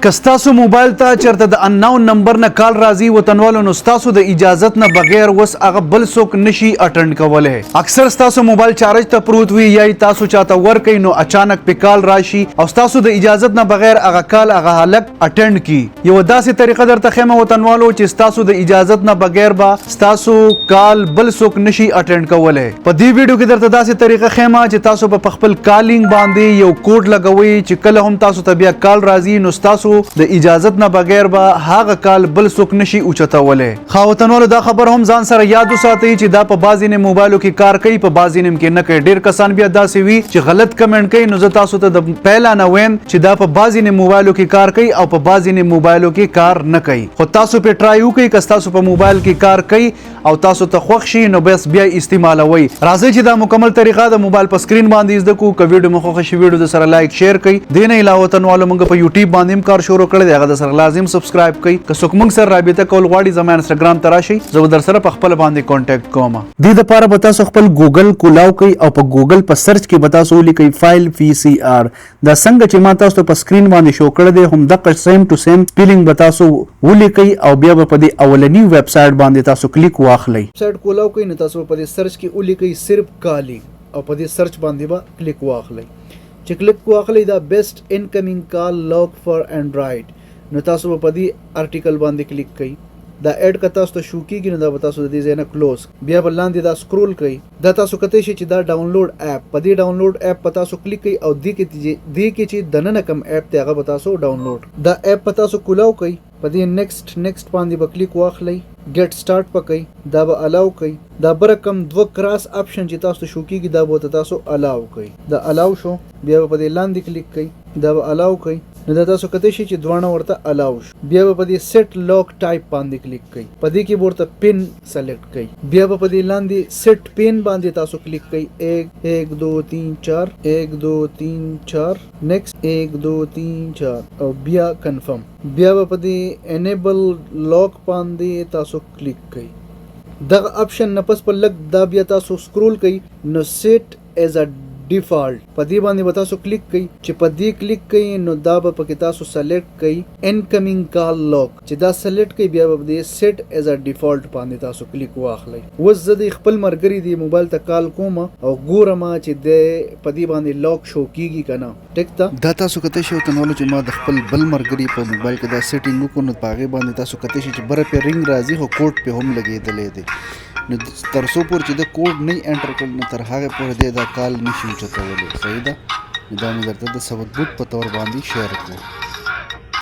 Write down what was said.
کستاسو موبایل ته چرته د اناون نمبر نه کال راځي وطنوالو نو ستاسو د اجازت نه بغیر وس هغه بل څوک نشي اټند کولی. اکثر ستاسو موبایل چارج ته پروت وي یا تاسو چاته ورکوي نو اچانک په کال راشي او ستاسو د اجازت نه بغیر هغه کال هغه هلک اټند کی. یو داسې طریقه درته خیمه وطنوالو چې ستاسو د اجازت نه بغیر به ستاسو کال بل څوک نشي اټند کولی. په دې ویډیو کې درته داسې طریقه خیمه چې تاسو په خپل کالینګ باندې یو کوډ لګوي چې کله هم تاسو ته بیا کال راځي نو ستاسو د اجازت نه بغیر به هغه کال بل څوک نشي اوچتولی. خاوتنوالو دا خبر هم ځان سره یاد وساتئ چې دا په بعضې نه موبایلو کې کار کوي په بعضې نیم کې نه کوي. ډېر کسان بیا داسې وي چې غلط کمنټ کوي نو زه تاسو ته د پهلا نه وایم چې دا په بعضې نه موبایلو کې کار کوي او په بعضې نه موبایلو کې کار نه کوي. خو تاسو پې ټرای وکړئ که تاسو په موبایل کې کار کوي او تاسو ته خوښ شي نو بس بیا استعمالوئ. راځئ چې دا مکمل طریقه د موبایل په سکرین باندې زده کړو. که ویډیو مو خوښه شي ویډیو د سره لایک شیر کړئ. دې نه علاوه وطنوالو موږ په یوټیوب باندې هم کار شروع کړی دی هغه د سره لازم سبسکرایب کړئ. که څوک موږ سره رابطه کول غواړي زما انسټاګرام ته راشئ زه به در سره په خپل باندې کانټیکټ کوم. دې دپاره به تاسو خپل ګوګل کولاو کوئ او په ګوګل په سرچ کې به تاسو ولیکئ فایل VCR. دا څنګه چې ما تاسو ته په سکرین باندې شو کړی دی همدغه سیم ټو سیم سپیلینګ به تاسو ولیکئ او بیا به په دې اولني ویب سایټ باندې تاسو کلیک واخلئ. سایټ کولاو کوئ نو تاسو په دې سرچ کې ولیکئ صرف کالی او په دې سرچ باندې به کلیک واخلئ. چې کلیک واخلئ دا بیسٹ انکمینګ کال لاک فار انډرایډ نو تاسو په دې ارټیکل باندې کلیک کړئ. دا اډ که تاسو ته شو کیږي نو دا به تاسو د دې ځای نه کلوز بیا به لاندې دا سکرول کړئ. دا تاسو کتی شي چې دا ډاونلوډ اپ په دې ډاونلوډ اپ په تاسو کلیک کړئ او دې کې چې دننه کم اپ دی هغه به تاسو ډاونلوډ دا اپ په تاسو کولاو کړئ. په دې نیکسټ باندې به کلیک واخلئ. ګیټ سٹارټ پکې دا به الاو کوي. دا بر کم دو کراس اپشن چې تاسو ته شو کیږي دا به تاسو الاو کوي. دا الاو شو بیا به په دې لاندې کلیک کوي دا به الاو کوي نو دا تاسو کته شي چې دوانه ورته الاو شو. بیا به په دې سیټ لاک ټایپ باندې کلیک کوي. په دې کې ورته پن سلیکټ کوي. بیا به په دې لاندې سیټ پن باندې تاسو کلیک کوي. 1 2 3 4 1 2 3 4 نیکسٹ 1 2 3 4 او بیا کنفرم. بیا به په دې انیبل لاک باندې تاسو کلیک کوي. دغه اپشن نه پس په لګ دا بیا تاسو سکرول کوي نو سیټ ایز ا ډیفالت په دې باندې به تاسو کلیک کوي. چې په دې کلیک کوي نو دا به پکې تاسو سلیکټ کوي انکمینګ کال لاک. چې دا سلیکټ کوي بیا به دې سیټ ایز ا ډیفالت باندې تاسو کلیک واخلئ. اوس زه د خپل مرګري دی موبایل ته کال کوم او ګورم چې د په دې باندې لاک شو کیږي کنه. ټیک ته دا تاسو کته شو ته نو چې ما د خپل بل مرګري په موبایل کې دا سیټینګ وکړو نو پاغه باندې تاسو کته شي چې بره په رنګ راځي هو کوډ په هم لګیدلې دی نو تر څو پورې چې د کوډ نه انټر کړل نو تر هغه پورې دا کال نشي چتولی. صحیح ده. دا مې درته د ثبوت په تور باندې شیر کړو.